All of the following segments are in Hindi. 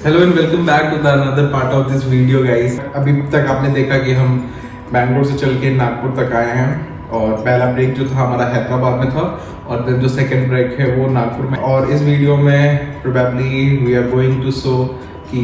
Hello and welcome back to the another part of this video guys. अभी तक आपने देखा कि हम बैंगलोर से चल के नागपुर तक आए हैं और पहला ब्रेक जो था हमारा हैदराबाद में था और देन जो सेकंड ब्रेक है वो नागपुर में। और इस वीडियो में probably we are going to show कि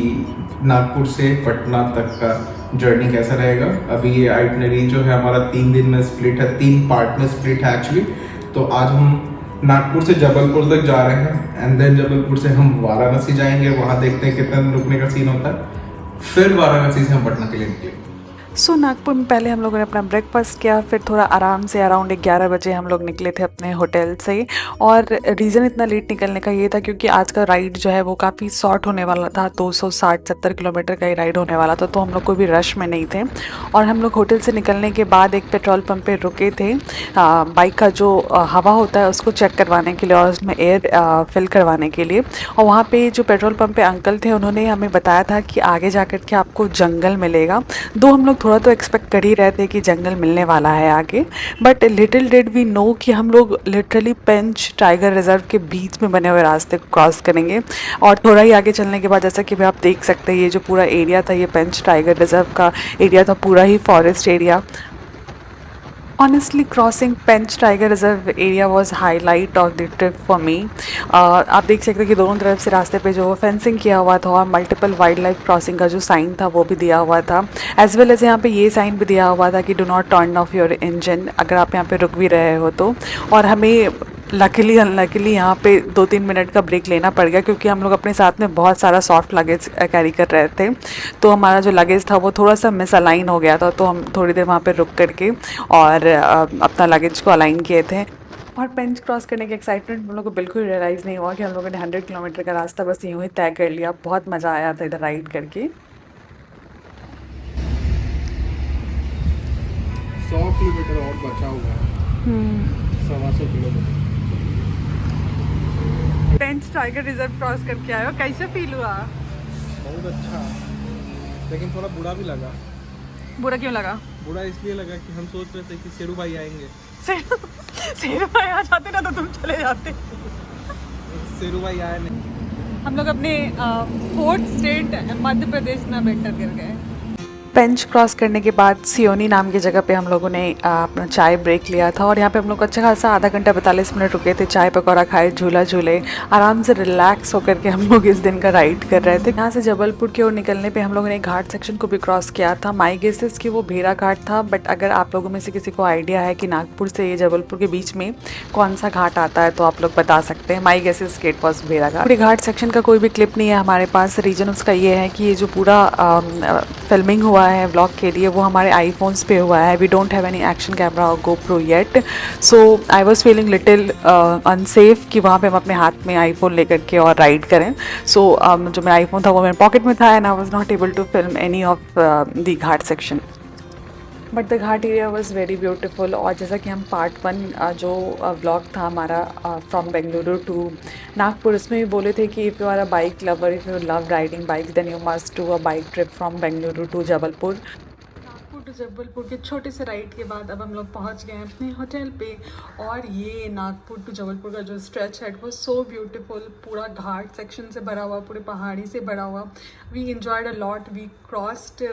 नागपुर से पटना तक का जर्नी कैसा रहेगा। अभी ये आइटनरी जो है हमारा 3 दिन में स्प्लिट है, 3 पार्ट में स्प्लिट है एक्चुअली। तो आज हम नागपुर से जबलपुर तक जा रहे हैं एंड देन जबलपुर से हम वाराणसी जाएंगे, वहाँ देखते हैं कितना दिन रुकने का सीन होता है। फिर वाराणसी से हम पटना के लिए निकलेंगे। नागपुर में पहले हम लोगों ने अपना ब्रेकफास्ट किया, फिर थोड़ा आराम से अराउंड 11 बजे हम लोग निकले थे अपने होटल से। और रीज़न इतना लेट निकलने का ये था क्योंकि आज का राइड जो है वो काफ़ी शॉर्ट होने वाला था, 260-70 किलोमीटर का ही राइड होने वाला था, तो हम लोग कोई भी रश में नहीं थे। और हम लोग होटल से निकलने के बाद एक पेट्रोल पंप पे रुके थे बाइक का जो हवा होता है उसको चेक करवाने के लिए और उसमें एयर फिल करवाने के लिए। और वहाँ पे जो पेट्रोल पंप पे अंकल थे उन्होंने हमें बताया था कि आगे जाकर के आपको जंगल मिलेगा। दो हम लोग थोड़ा तो एक्सपेक्ट कर ही रहे थे कि जंगल मिलने वाला है आगे, but little did we know कि हम लोग लिटरली पेंच टाइगर रिजर्व के बीच में बने हुए रास्ते को क्रॉस करेंगे। और थोड़ा ही आगे चलने के बाद जैसा कि आप देख सकते हैं ये जो पूरा एरिया था, ये पेंच टाइगर रिजर्व का एरिया था, पूरा ही forest area. Honestly, crossing Pench Tiger Reserve area was highlight of the trip for me. आप देख सकते हैं कि दोनों तरफ से रास्ते पे जो फेंसिंग किया हुआ था और मल्टीपल वाइल्ड लाइफ क्रॉसिंग का जो साइन था वो भी दिया हुआ था, एज वेल एज यहाँ पे ये साइन भी दिया हुआ था कि do not turn off your engine अगर आप यहाँ पे रुक भी रहे हो तो। और हमें लकीली अनलकीली यहाँ पे 2-3 मिनट का ब्रेक लेना पड़ गया क्योंकि हम लोग अपने साथ में बहुत सारा सॉफ्ट लगेज कैरी कर रहे थे, तो हमारा जो लगेज था वो थोड़ा सा मिस अलाइन हो गया था, तो हम थोड़ी देर वहाँ पे रुक करके और अपना लगेज को अलाइन किए थे। और पेंच क्रॉस करने के एक्साइटमेंट हम लोग को बिल्कुल रियलाइज़ नहीं हुआ कि हम लोगों ने 100 किलोमीटर का रास्ता बस यूँ ही तय कर लिया। बहुत मज़ा आया था इधर राइड करके। 100 किलोमीटर और बचा हुआ है, 125 किलोमीटर। पेंच टाइगर रिजर्व क्रॉस करके आए हो, कैसे फील हुआ? बहुत अच्छा, लेकिन थोड़ा बुरा भी लगा। बुरा क्यों लगा? बुरा इसलिए लगा कि हम सोच रहे थे कि शेरू भाई आएंगे। शेरू भाई आ जाते ना तो तुम चले जाते। शेरू भाई आए नहीं। हम लोग अपने 4th स्टेट मध्य प्रदेश में बेटर कर गए। पेंच क्रॉस करने के बाद सियोनी नाम की जगह पे हम लोगों ने अपना चाय ब्रेक लिया था और यहाँ पे हम लोग अच्छा खासा आधा घंटा 42 मिनट रुके थे, चाय पकौड़ा खाए, झूला झूले, आराम से रिलैक्स होकर के हम लोग इस दिन का राइड कर रहे थे। यहाँ से जबलपुर की ओर निकलने पे हम लोगों ने घाट सेक्शन को भी क्रॉस किया था। माई गेसेस कि वो भेड़ा घाट था, बट अगर आप लोगों में से किसी को आइडिया है कि नागपुर से ये जबलपुर के बीच में कौन सा घाट आता है तो आप लोग बता सकते हैं। माई गेसेस कि इट वॉज भेड़ा घाट। पूरे घाट सेक्शन का कोई भी क्लिप नहीं है हमारे पास। रीजन उसका ये है कि ये जो पूरा फिल्मिंग हुआ है व्लॉग के लिए वो हमारे आईफोन्स पे हुआ है। We don't have any action camera और GoPro yet, so I was feeling little unsafe कि वहाँ पे हम अपने हाथ में आईफोन लेकर के और राइड करें। सो जो मेरा आईफोन था वो मेरे पॉकेट में था and I was not able to film any of the ghat section, but the ghat area was very beautiful. और जैसा कि हम पार्ट 1 जो ब्लॉग था हमारा फ्रॉम बेंगलुरु टू नागपुर, उसमें भी बोले थे कि if you are a bike lover, if you love riding bike, then you must do a bike trip from Bengaluru to Jabalpur. To Jabalpur के छोटे से राइड के बाद अब हम लोग पहुंच गए हैं अपने होटल पे। और ये नागपुर टू जबलपुर का जो स्ट्रेच है वो सो ब्यूटीफुल, पूरा घाट सेक्शन से भरा हुआ, पूरे पहाड़ी से भरा हुआ। We enjoyed a lot. We crossed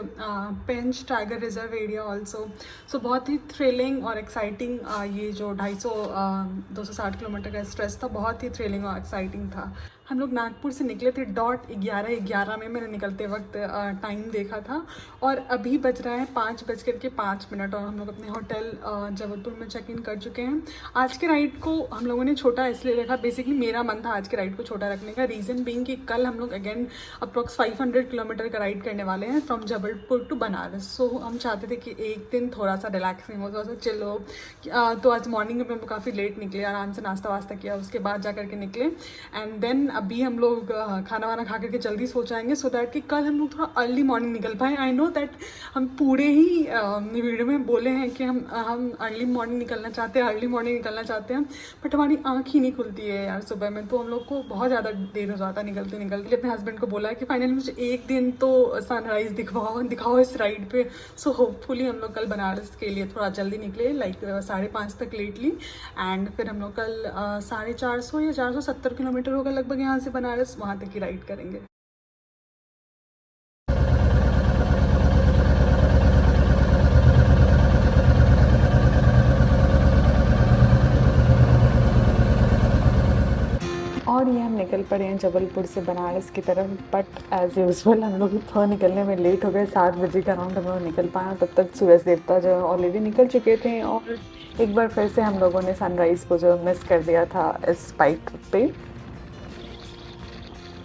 Pench tiger reserve area also. So बहुत ही थ्रिलिंग और एक्साइटिंग ये जो 260 किलोमीटर का स्ट्रेच था, बहुत ही थ्रिलिंग और एक्साइटिंग था। हम लोग नागपुर से निकले थे 11:11 में, मैंने निकलते वक्त टाइम देखा था, और अभी बज रहा है 5:05 और हम लोग अपने होटल जबलपुर में चेक इन कर चुके हैं। आज के राइड को हम लोगों ने छोटा इसलिए रखा, बेसिकली मेरा मन था आज के राइड को छोटा रखने का। रीज़न बीइंग कि कल हम लोग अगेन अप्रॉक्स 500 किलोमीटर का राइड करने वाले हैं फ्रॉम जबलपुर टू बनारस। सो हम चाहते थे कि एक दिन थोड़ा सा रिलैक्सिंग हो, थोड़ा सा चिल हो। तो आज मॉर्निंग में हम काफ़ी लेट निकले, आराम से नाश्ता वास्ता किया, उसके बाद जा करके निकले। एंड देन अभी हम लोग खाना वाना खा करके जल्दी सो जाएंगे सो दैट कि कल हम लोग थोड़ा अर्ली मॉर्निंग निकल पाए। आई नो दैट हम पूरे ही वीडियो में बोले हैं कि हम अर्ली मॉर्निंग निकलना चाहते हैं, बट हमारी आँख ही नहीं खुलती है यार सुबह में, तो हम लोग को बहुत ज़्यादा देर हो जाता है निकलते निकलते। अपने हस्बैंड को बोला है कि फाइनली मुझे एक दिन तो सनराइज़ दिखाओ इस राइड पे। सो होपफुली हम लोग कल बनारस के लिए थोड़ा जल्दी निकले, लाइक 5:30 तक लेटली, एंड फिर हम लोग कल 450 या 470 किलोमीटर होगा लगभग यहाँ से बनारस, वहाँ तक की राइड करेंगे। और ये हम निकल पड़े हैं जबलपुर से बनारस की तरफ, बट एज़ यूजुअल हम लोग थोड़ा निकलने में लेट हो गए। 7 बजे का अराउंड हम लोग निकल पाए, तब तक सूरज देवता जो ऑलरेडी निकल चुके थे और एक बार फिर से हम लोगों ने सनराइज़ को जो मिस कर दिया था इस बाइक पे।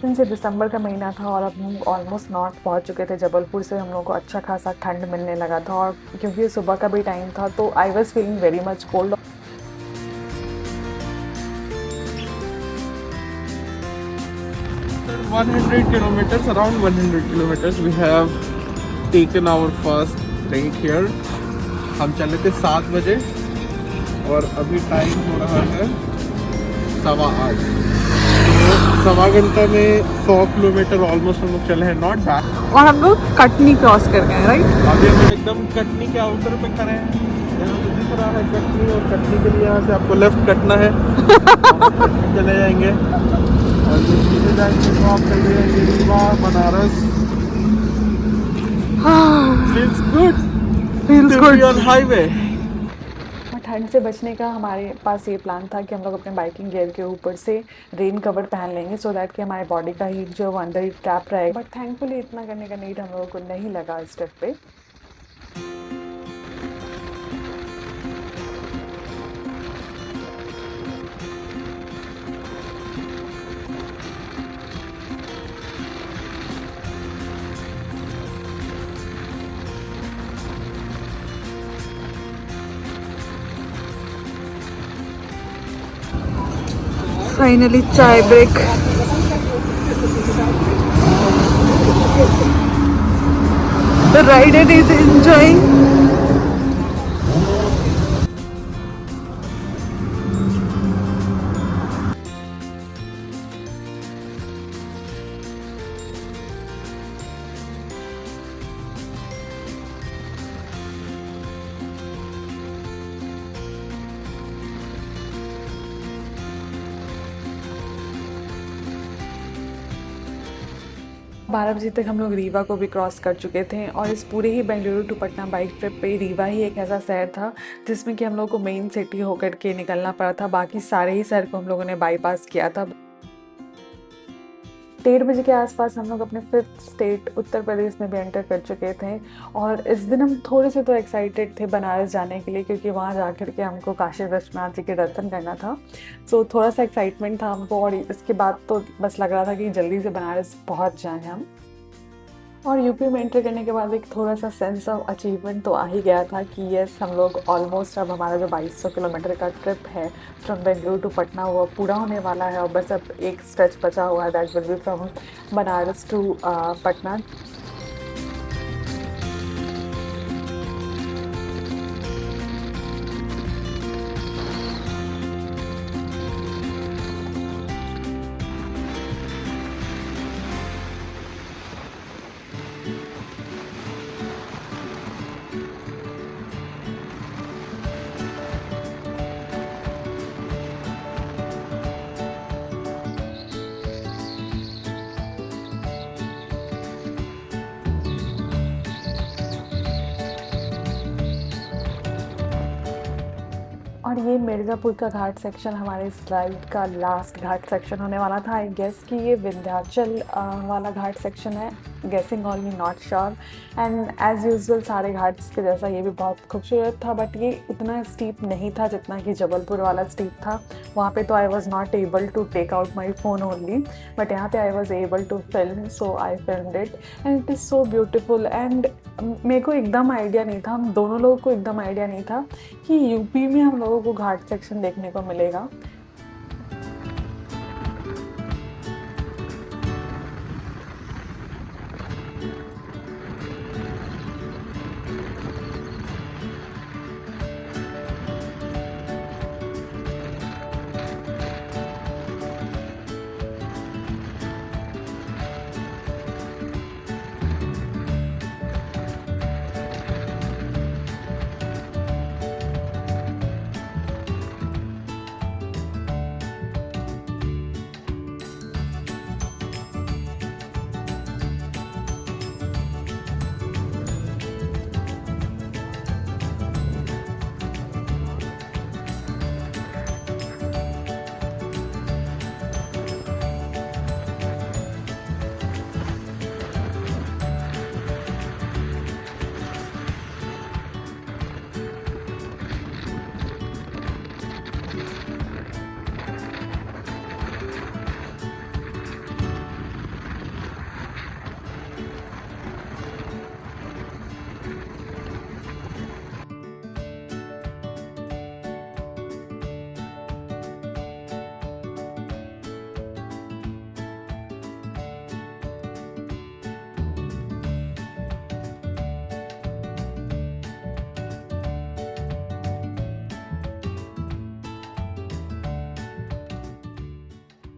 दिन से दिसंबर का महीना था और अब हम ऑलमोस्ट नॉर्थ पहुंच चुके थे। जबलपुर से हम लोगों को अच्छा खासा ठंड मिलने लगा था और क्योंकि सुबह का भी टाइम था तो I was feeling very much cold. 100 kilometers, around 100 kilometers we have taken our first break here. हम चले थे 7 बजे और अभी टाइम हो रहा है 8:15। तो सवा घंटा में 100 किलोमीटर ऑलमोस्ट हम लोग चले हैं, नॉट बैड। और हम लोग कटनी क्रॉस कर गए, राइट? अभी हम एकदम कटनी के आउटर पे खड़े हैं। यहाँ पे दिख रहा है कटनी, और कटनी के लिए यहाँ से आपको लेफ्ट कटना है चले जाएंगे और ये सीधे जाएंगे तो आप चले जाएंगे Rewa, Banaras. Feels good. Feels good. On highway. और ठंड से बचने का हमारे पास ये प्लान था कि हम लोग अपने बाइकिंग गियर के ऊपर से रेन कवर पहन लेंगे सो दैट कि हमारे बॉडी का हीट जो अंदर ही ट्रैप रहेगा। बट थैंकफुली इतना करने का नीड हम लोगों को नहीं लगा इस ट्रिप पे। Finally, chai break. The rider is enjoying. बारह बजे तक हम लोग रीवा को भी क्रॉस कर चुके थे और इस पूरे ही Bengaluru to Patna bike trip पे रीवा ही एक ऐसा शहर था जिसमें कि हम लोग को मेन सिटी होकर के निकलना पड़ा था। बाकी सारे ही शहर को हम लोगों ने बाईपास किया था। 1:30 बजे के आसपास हम लोग अपने 5th स्टेट उत्तर प्रदेश में भी एंटर कर चुके थे और इस दिन हम थोड़े से तो एक्साइटेड थे बनारस जाने के लिए क्योंकि वहाँ जा कर के हमको काशी विश्वनाथ जी के दर्शन करना था। सो थोड़ा सा एक्साइटमेंट था हमको और इसके बाद तो बस लग रहा था कि जल्दी से बनारस पहुँच जाएँ हम। और यूपी में एंटर करने के बाद एक थोड़ा सा सेंस ऑफ अचीवमेंट तो आ ही गया था कि यस हम लोग ऑलमोस्ट अब हमारा जो 2200 किलोमीटर का ट्रिप है फ्रॉम बेंगलुरु टू पटना वो पूरा होने वाला है और बस अब एक स्ट्रेच बचा हुआ है that will be from Banaras to Patna. और ये मिर्ज़ापुर का घाट सेक्शन हमारे इस राइड का लास्ट घाट सेक्शन होने वाला था। आई गेस कि ये विंध्याचल वाला घाट सेक्शन है, गेसिंग only not sure. And as usual सारे घाट्स के जैसा ये भी बहुत खूबसूरत था बट ये उतना स्टीप नहीं था जितना कि जबलपुर वाला स्टीप था। वहाँ पे तो I was not able to take out my phone only but यहाँ पे I was able to film so I filmed it and it is so beautiful. And मेरे को एकदम आइडिया नहीं था, हम दोनों लोगों को एकदम आइडिया नहीं था कि यूपी में हम लोगों को घाट सेक्शन देखने को मिलेगा।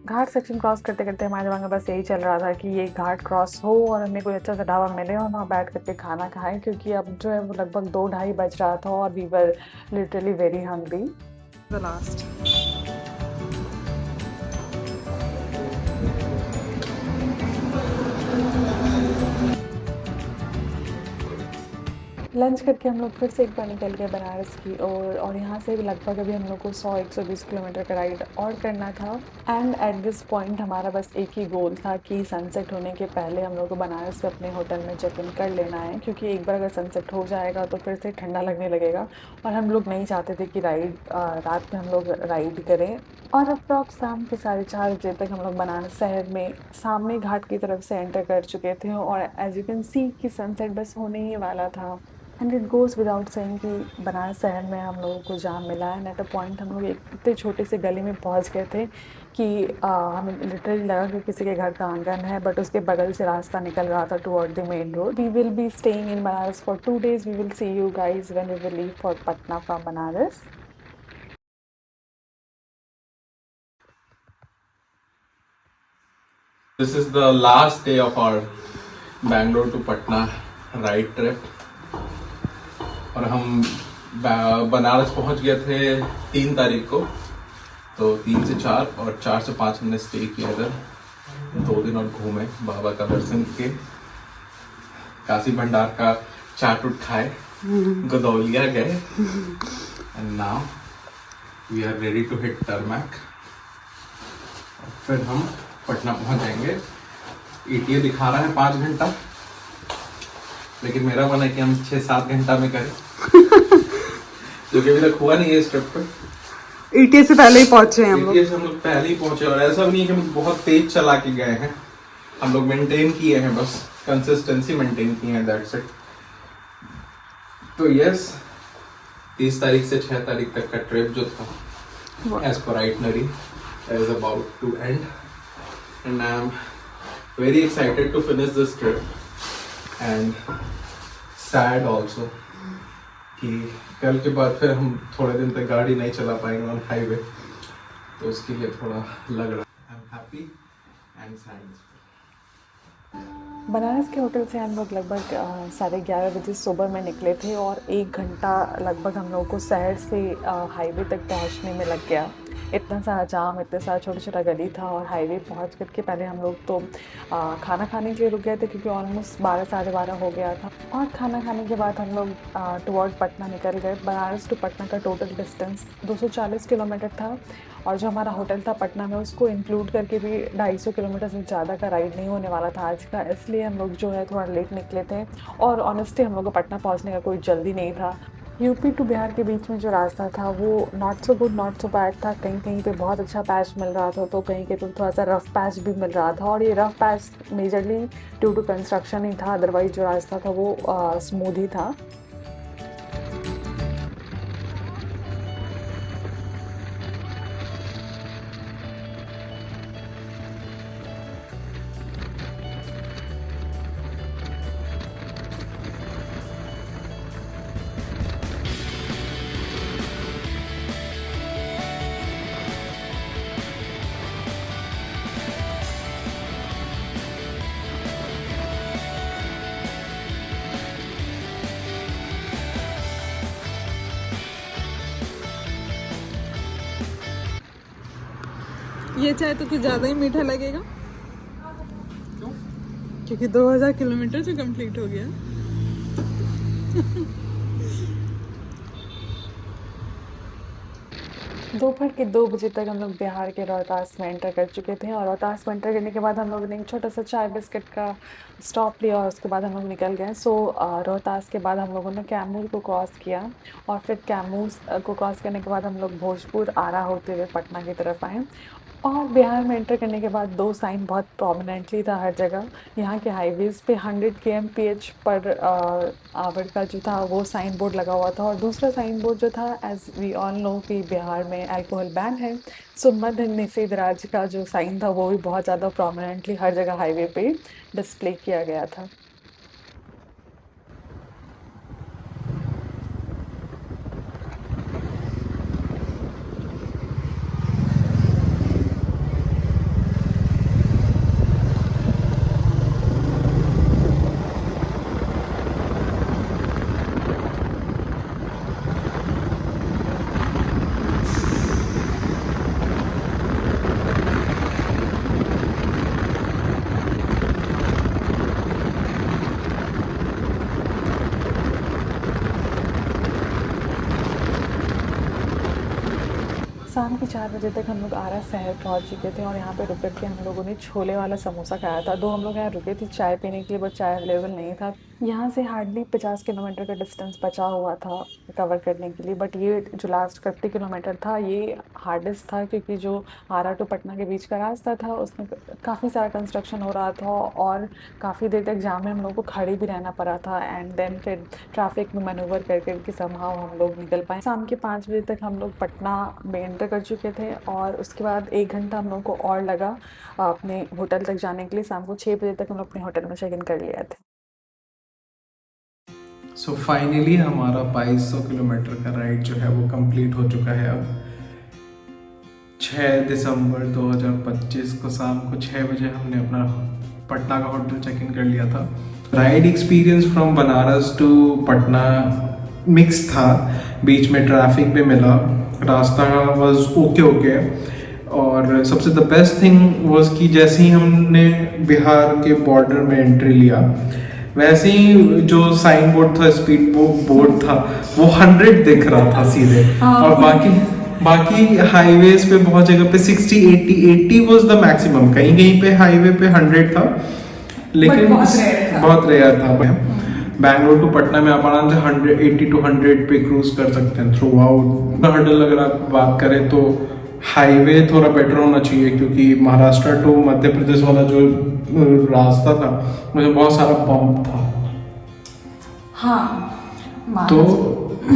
घाट सेक्शन क्रॉस करते करते हमारे दिमाग में बस यही चल रहा था कि ये घाट क्रॉस हो और हमें कोई अच्छा सा ढाबा मिले और वहाँ बैठ करके खाना खाएं, क्योंकि अब जो है वो लगभग 2 ढाई बज रहा था और we were literally very hungry. The last lunch करके हम लोग फिर से एक बार निकल गए बनारस की ओर और यहाँ से भी लगभग अभी हम लोग को 100-120 किलोमीटर का राइड और करना था। एंड एट दिस पॉइंट हमारा बस एक ही गोल था कि सनसेट होने के पहले हम लोग को बनारस में अपने होटल में चेक इन कर लेना है, क्योंकि एक बार अगर सनसेट हो जाएगा तो फिर से ठंडा लगने लगेगा और हम लोग नहीं चाहते थे कि रात में हम लोग राइड करें। और अप्रॉक्स शाम के 4:30 बजे तक हम लोग बनारस शहर में सामने घाट की तरफ से एंटर कर चुके थे और एज यू कैन सी कि सनसेट बस होने ही वाला था। And it goes without saying कि बनारस शहर में हम लोगों को जाम मिला एंड एट अ पॉइंट हम लोग एक इतने छोटे से गली में पहुंच गए थे कि हमें लिटरली लगा कि किसी के घर का आंगन है, बट उसके बगल से रास्ता निकल रहा था toward the main road. We will be staying in Banaras for 2 days। We will see you guys when we will leave for Patna from Banaras. This is the last day of our Bangalore to Patna ride trip. और हम बनारस पहुंच गए थे 3 तारीख को, तो 3 से 4 और 4 से 5 हमने स्टे किया इधर 2 दिन और घूमे, बाबा का दर्शन किए, काशी भंडार का चाट उट खाए, गदौलिया गए and now we are ready to hit tarmac. फिर हम पटना पहुंच जाएंगे। ETA दिखा रहा है 5 घंटा, लेकिन मेरा मन है कि हम 6-7 घंटा में करें जो कि अभी तक हुआ नहीं है इस ट्रिप पे। ETA से पहले ही पहुंचे हैं हम लोग। ETA से हम लोग पहले ही पहुंचे और ऐसा भी नहीं है कि हम बहुत तेज चला के गए हैं, हम लोग मेंटेन किए हैं, बस कंसिस्टेंसी मेंटेन की है, दैट्स इट। तो यस, 30 तारीख से 6 तारीख तक का ट्रिप जो था as per itinerary is about to end and I am very excited to finish this trip and sad also कि कल के बाद फिर हम थोड़े दिन तक गाड़ी नहीं चला पाएंगे ऑन हाईवे, तो उसके लिए थोड़ा लग रहा है। I am happy and sad. Banaras के होटल से हम लोग लगभग 11:30 बजे सुबह में निकले थे और 1 घंटा लगभग हम लोगों को शहर से हाईवे तक पहुंचने में लग गया। इतना सारा जाम, इतना सारा छोटा छोटा गली था और हाईवे पहुंच करके पहले हम लोग तो खाना खाने के लिए रुक गए थे, क्योंकि ऑलमोस्ट 12-12:30 हो गया था। और खाना खाने के बाद हम लोग टुवर्ड पटना निकल गए। बनारस टू पटना का टोटल डिस्टेंस 240 किलोमीटर था और जो हमारा होटल था पटना में उसको इंक्लूड करके भी 250 किलोमीटर से ज़्यादा का राइड नहीं होने वाला था आज का, इसलिए हम लोग जो है थोड़ा लेट निकले थे। और ऑनेस्टली हम लोग को पटना पहुंचने का कोई जल्दी नहीं था। यूपी टू बिहार के बीच में जो रास्ता था वो not so good not so bad था। कहीं कहीं पे बहुत अच्छा पैच मिल रहा था तो कहीं कहीं पे थोड़ा सा रफ पैच भी मिल रहा था, और ये rough patch majorly due to construction ही था, अदरवाइज जो रास्ता था वो स्मूथ ही था। ये चाय तो कुछ ज़्यादा ही मीठा लगेगा, क्योंकि 2000 किलोमीटर से कंप्लीट हो गया। दोपहर के 2 बजे तक हम लोग बिहार के रोहतास में एंटर कर चुके थे और रोहतास में एंटर करने के बाद हम लोगों ने एक छोटा सा चाय बिस्किट का स्टॉप लिया और उसके बाद हम लोग निकल गए। रोहतास के बाद हम लोगों ने कैमूर को क्रॉस किया और फिर कैमूर को क्रॉस करने के बाद हम लोग भोजपुर आरा होते हुए पटना की तरफ आए। और बिहार में एंटर करने के बाद 2 साइन बहुत प्रोमिनेंटली था हर जगह। यहाँ के हाईवेज़ पे 100 km/h पर आवर का जो था वो साइन बोर्ड लगा हुआ था, और दूसरा साइन बोर्ड जो था, एज़ वी ऑल नो कि बिहार में अल्कोहल बैन है, सो मद्य निषेध राज्य का जो साइन था वो भी बहुत ज़्यादा प्रोमिनेंटली हर जगह हाईवे पे डिस्प्ले किया गया था। शाम के 4 बजे तक हम लोग आरा शहर पहुंच चुके थे और यहाँ पे रुक के हम लोगों ने छोले वाला समोसा खाया था। दो हम लोग यहाँ रुके थे चाय पीने के लिए, बट चाय अवेलेबल नहीं था। यहाँ से हार्डली 50 किलोमीटर का डिस्टेंस बचा हुआ था कवर करने के लिए, बट ये जो लास्ट 50 किलोमीटर था ये हार्डेस्ट था, क्योंकि जो आरा टू पटना के बीच का रास्ता था उसमें काफ़ी सारा कंस्ट्रक्शन हो रहा था और काफ़ी देर तक जाम में हम लोग को खड़े भी रहना पड़ा था। एंड देन फिर ट्रैफिक में मैनूवर कर करके समहाउ हम लोग निकल पाए। शाम के 5 बजे तक हम लोग पटना में एंटर कर चुके थे और उसके बाद 1 घंटा हम लोग को और लगा अपने होटल तक जाने के लिए। शाम को 6 बजे तक हम लोग अपने होटल में चेक इन कर लिया थे। सो फाइनली हमारा 2200 किलोमीटर का राइड जो है वो कंप्लीट हो चुका है। अब 6 दिसंबर 2025 को शाम को 6 बजे हमने अपना पटना का होटल चेक इन कर लिया था। Ride experience from Banaras to Patna mix था, बीच में ट्रैफिक भी मिला, रास्ता वाज ओके और सबसे द बेस्ट थिंग वाज कि जैसे ही हमने बिहार के बॉर्डर में एंट्री लिया वैसे ही जो साइन बोर्ड था, स्पीड बोर्ड था, वो 100 दिख रहा था सीधे। और बाकी हाईवेज पे बहुत जगह पे 60 80 वाज द मैक्सिमम, कहीं कहीं पे हाईवे पे 100 था, लेकिन बहुत रेयर था। बैंगलोर टू पटना में आप आराम से 80 to 100 पे क्रूज कर सकते हैं थ्रू आउट। हर्डल अगर आप बात करें तो हाईवे थोड़ा बेटर होना चाहिए, क्योंकि महाराष्ट्र टू मध्य प्रदेश वाला जो रास्ता था मुझे बहुत सारा बम्प था। हाँ, तो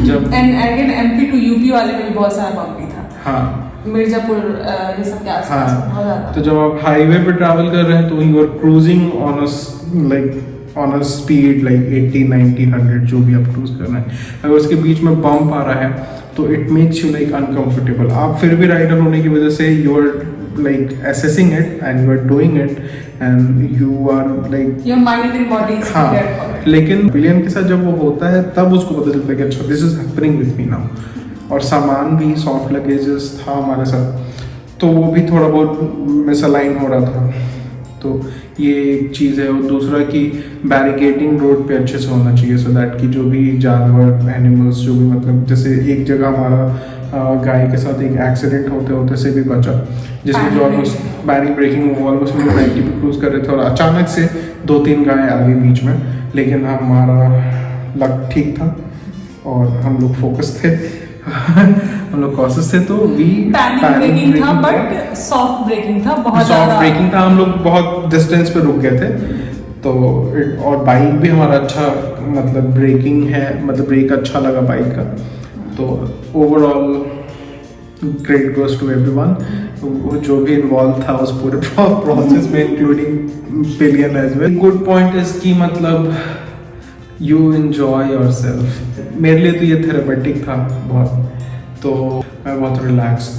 जब अगेन एमपी टू यूपी वाले में भी बहुत सारा बम्प भी था। हाँ, मिर्जापुर ये सब के आसपास बहुत ज्यादा। तो जब आप हाईवे पे ट्रैवल कर रहे हैं तो you are cruising on a speed like 80 90 100 जो भी आप क्रूज कर रहे हैं। अगर उसके बीच में बम्प आ रहा है तो it makes you like uncomfortable. आप फिर भी राइडर होने की वजह से you are like assessing it and you are doing it and you are like your mind and body. हाँ, लेकिन विलियन के साथ जब वो होता है तब उसको पता चलता है कि अच्छा this is happening with me now. और सामान भी सॉफ्ट लगेजेस था हमारे साथ, तो वो भी थोड़ा बहुत मिसअलाइन हो रहा था। तो ये एक चीज़ है। और दूसरा कि बैरिकेडिंग रोड पे अच्छे से होना चाहिए, सो दैट कि जो भी जानवर एनिमल्स जो भी, मतलब जैसे एक जगह हमारा गाय के साथ एक एक्सीडेंट होते से भी बचा, जिसमें जो ऑलमोस्ट बैरिंग ब्रेकिंग ऑलमोस्ट हम लोग 90 पे क्रूज कर रहे थे और अचानक से 2-3 गाय आ गई बीच में, लेकिन हमारा लक ठीक था और हम लोग फोकस थे हम लोग कॉशस थे। तो पैनिक ब्रेकिंग था, बट सॉफ्ट ब्रेकिंग था, बहुत सॉफ्ट ब्रेकिंग था। हम लोग बहुत डिस्टेंस पे रुक गए थे तो और बाइक भी हमारा अच्छा, मतलब ब्रेकिंग है, मतलब ब्रेक अच्छा लगा बाइक का। तो overall great goes to everyone जो भी इन्वॉल्व था उस पूरे प्रोसेस में, including pillion as well. Good point is कि मतलब यू एंजॉय योरसेल्फ। मेरे लिए तो ये थेरेपेटिक था बहुत, तो मैं बहुत रिलैक्स्ड,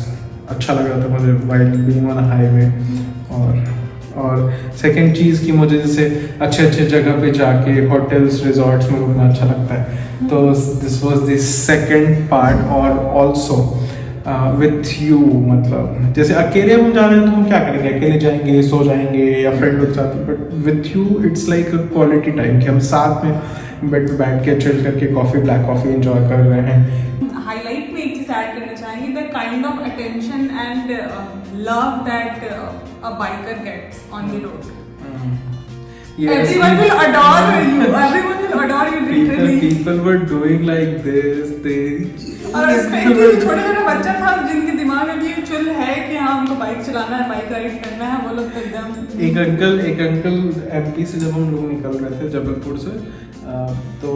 अच्छा लग रहा था मुझे वाइल बीइंग ऑन हाईवे। और सेकंड चीज़ कि मुझे जैसे अच्छे अच्छे जगह पे जाके होटल्स रिजॉर्ट्स में रुकना अच्छा लगता है, तो this was the second part. और ऑल्सो विथ यू, मतलब जैसे अकेले हम जा रहे हैं तो हम क्या करेंगे, अकेले जाएंगे, सो जाएंगे या फ्रेंड लोग साथ में, but with you it's like a quality time कि हम साथ में बेड पे बैठ के चिल करके ब्लैक कॉफी एंजॉय कर रहे हैं। हाईलाइट में एक चीज ऐड करना चाहेंगे, the kind of attention and love that a biker gets on the road. Yes. Everyone will adore you. Everyone will adore you literally. People were doing like this. और स्पेशली छोटे बच्चा था जिनके दिमाग में भी चुल है कि हाँ हमको बाइक चलाना है, बाइक राइड करना है, वो लोग तो एकदम। एक अंकल एमपी से जब हम लोग निकल रहे थे जबलपुर से, तो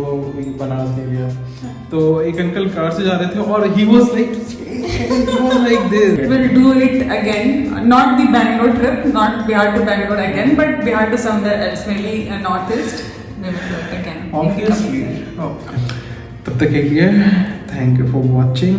बनारस एरिया, तो एक अंकल कार से जा रहे थे और he was like this. We'll do it again. Not the Bangalore trip, not Bihar to Bangalore again, but Bihar to somewhere else, maybe northeast. We will do it again. Obviously. तब तक के लिए thank you for watching.